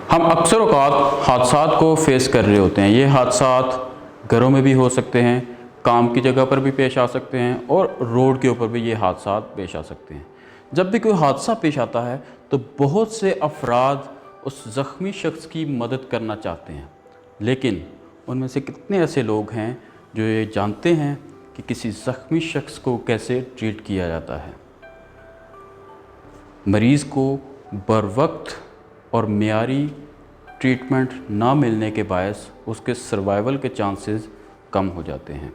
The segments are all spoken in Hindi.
हम अक्सर औक़ात हादसात को फेस कर रहे होते हैं। ये हादसात घरों में भी हो सकते हैं, काम की जगह पर भी पेश आ सकते हैं और रोड के ऊपर भी ये हादसात पेश आ सकते हैं। जब भी कोई हादसा पेश आता है तो बहुत से अफराद उस ज़ख्मी शख्स की मदद करना चाहते हैं, लेकिन उनमें से कितने ऐसे लोग हैं जो ये जानते हैं कि किसी ज़ख्मी शख्स को कैसे ट्रीट किया जाता है। मरीज़ को बरवक्त और मियारी ट्रीटमेंट ना मिलने के बायस उसके सर्वाइवल के चांसेस कम हो जाते हैं।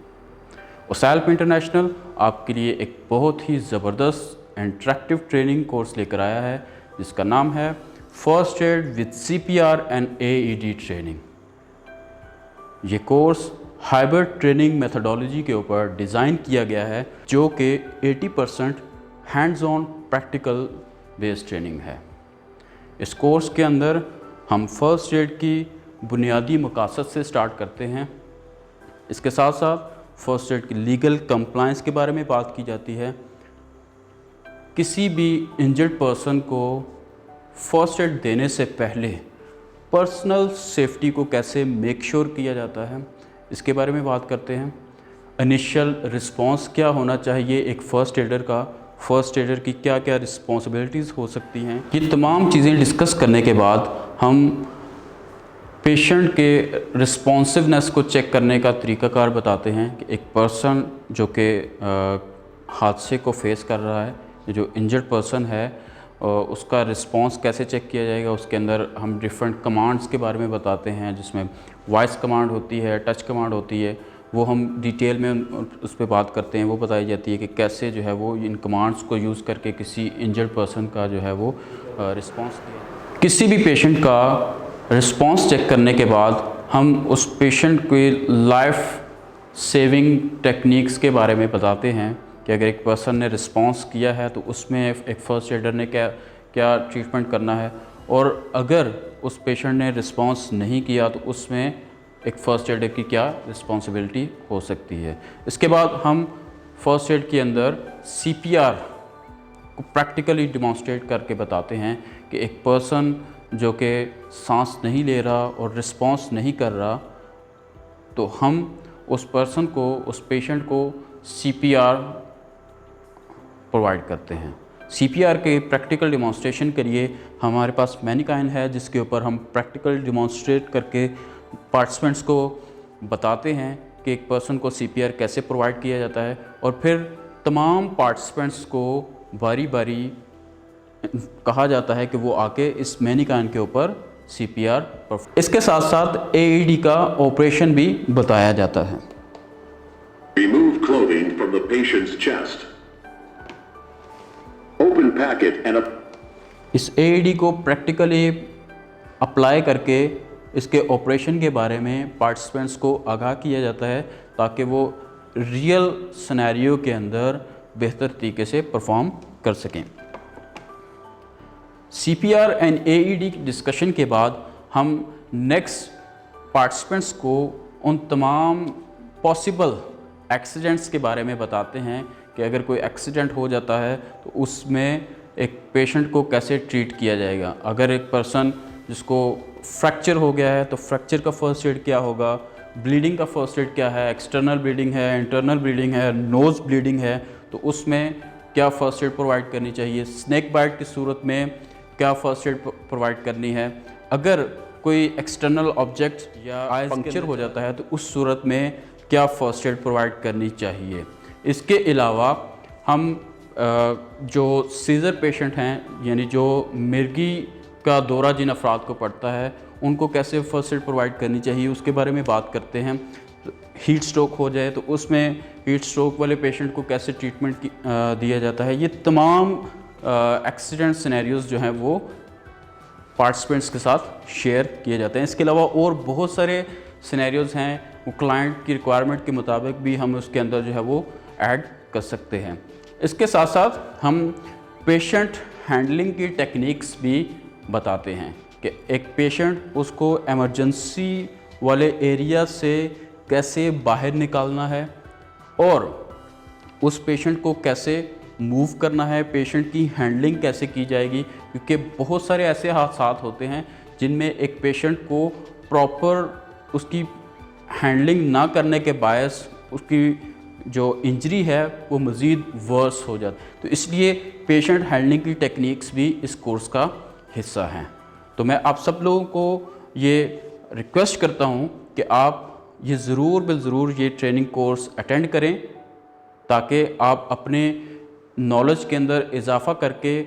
ओसैल्प इंटरनेशनल आपके लिए एक बहुत ही ज़बरदस्त एंड अट्रैक्टिव ट्रेनिंग कोर्स लेकर आया है, जिसका नाम है first aid with CPR and AED training. ये कोर्स हाइब्रिड ट्रेनिंग मेथडोलॉजी के ऊपर डिज़ाइन किया गया है, जो कि 80% hands on practical based training है। इस कोर्स के अंदर हम फर्स्ट एड की बुनियादी मकासद से स्टार्ट करते हैं। इसके साथ साथ फर्स्ट एड की लीगल कंप्लायंस के बारे में बात की जाती है। किसी भी इंजर्ड पर्सन को फर्स्ट एड देने से पहले पर्सनल सेफ्टी को कैसे मेक श्योर किया जाता है, इसके बारे में बात करते हैं। इनिशियल रिस्पांस क्या होना चाहिए एक फ़र्स्ट एडर का, फ़र्स्ट एडर की क्या क्या रिस्पॉन्सिबिलिटीज़ हो सकती हैं, ये तमाम चीज़ें डिस्कस करने के बाद हम पेशेंट के रिस्पॉन्सिवनेस को चेक करने का तरीक़ाकार बताते हैं कि एक पर्सन जो कि हादसे को फेस कर रहा है, जो इंजर्ड पर्सन है, उसका रिस्पांस कैसे चेक किया जाएगा। उसके अंदर हम डिफरेंट कमांड्स के बारे में बताते हैं, जिसमें वॉइस कमांड होती है, टच कमांड होती है, वो हम डिटेल में उस पर बात करते हैं। वो बताई जाती है कि कैसे जो है वो इन कमांड्स को यूज़ करके किसी इंजर्ड पर्सन का जो है वो रिस्पांस दिया। किसी भी पेशेंट का रिस्पांस चेक करने के बाद हम उस पेशेंट के लाइफ सेविंग टेक्निक्स के बारे में बताते हैं कि अगर एक पर्सन ने रिस्पांस किया है तो उसमें एक फ़र्स्ट एडर ने क्या ट्रीटमेंट करना है, और अगर उस पेशेंट ने रिस्पांस नहीं किया तो उसमें एक फ़र्स्ट एडर की क्या रिस्पॉन्सिबिलिटी हो सकती है। इसके बाद हम फर्स्ट एड के अंदर CPR को प्रैक्टिकली डिमॉन्स्ट्रेट करके बताते हैं कि एक पर्सन जो कि सांस नहीं ले रहा और रिस्पांस नहीं कर रहा, तो हम उस पर्सन को, उस पेशेंट को CPR प्रोवाइड करते हैं। CPR के प्रैक्टिकल डिमॉन्स्ट्रेशन के लिए हमारे पास मैनिकाइन है, जिसके ऊपर हम प्रैक्टिकल डिमॉन्स्ट्रेट करके पार्टिसिपेंट्स को बताते हैं कि एक पर्सन को CPR कैसे प्रोवाइड किया जाता है, और फिर तमाम पार्टिसिपेंट्स को बारी बारी कहा जाता है कि वो आके इस मैनिकाइन के ऊपर CPR। इसके साथ साथ AED का ऑपरेशन भी बताया जाता है। Remove clothing from the patient's chest. Open packet and इस AED को प्रैक्टिकली अप्लाई करके इसके ऑपरेशन के बारे में पार्टिसिपेंट्स को आगाह किया जाता है, ताकि वो रियल सिनेरियो के अंदर बेहतर तरीके से परफॉर्म कर सकें। CPR एंड AED की डिस्कशन के बाद हम नेक्स्ट पार्टिसिपेंट्स को उन तमाम पॉसिबल एक्सीडेंट्स के बारे में बताते हैं कि अगर कोई एक्सीडेंट हो जाता है तो उसमें एक पेशेंट को कैसे ट्रीट किया जाएगा। अगर एक पर्सन जिसको फ्रैक्चर हो गया है तो फ्रैक्चर का फ़र्स्ट एड क्या होगा, ब्लीडिंग का फ़र्स्ट एड क्या है, एक्सटर्नल ब्लीडिंग है, इंटरनल ब्लीडिंग है, नोज़ ब्लीडिंग है, तो उसमें क्या फ़र्स्ट एड प्रोवाइड करनी चाहिए। स्नेक बाइट की सूरत में क्या फ़र्स्ट एड प्रोवाइड करनी है। अगर कोई एक्सटर्नल ऑब्जेक्ट या पंक्चर हो जाता है तो उस सूरत में क्या फ़र्स्ट एड प्रोवाइड करनी चाहिए। इसके अलावा हम जो सीज़र पेशेंट हैं, यानी जो मिर्गी का दौरा जिन अफराद को पड़ता है, उनको कैसे फ़र्स्ट एड प्रोवाइड करनी चाहिए, उसके बारे में बात करते हैं। हीट स्ट्रोक हो जाए तो उसमें हीट स्ट्रोक वाले पेशेंट को कैसे ट्रीटमेंट दिया जाता है। ये तमाम एक्सीडेंट सिनेरियोज़ जो हैं वो पार्टिसिपेंट्स के साथ शेयर किए जाते हैं। इसके अलावा और बहुत सारे सिनेरियोज़ हैं, वो क्लाइंट की रिक्वायरमेंट के मुताबिक भी हम उसके अंदर जो है वो ऐड कर सकते हैं। इसके साथ साथ हम पेशेंट हैंडलिंग की टेक्निक्स भी बताते हैं कि एक पेशेंट उसको एमरजेंसी वाले एरिया से कैसे बाहर निकालना है और उस पेशेंट को कैसे मूव करना है, पेशेंट की हैंडलिंग कैसे की जाएगी, क्योंकि बहुत सारे ऐसे हादसात होते हैं जिनमें एक पेशेंट को प्रॉपर उसकी हैंडलिंग ना करने के बायस उसकी जो इंजरी है वो मज़ीद वर्स हो जाती है। तो इसलिए पेशेंट हैंडलिंग की टेक्निक्स भी इस कोर्स का हिस्सा हैं। तो मैं आप सब लोगों को ये रिक्वेस्ट करता हूँ कि आप ये ज़रूर ये ट्रेनिंग कोर्स अटेंड करें, ताकि आप अपने नॉलेज के अंदर इजाफ़ा करके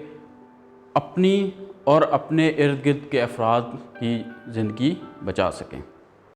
अपनी और अपने इर्द गिर्द के अफराद की ज़िंदगी बचा सकें।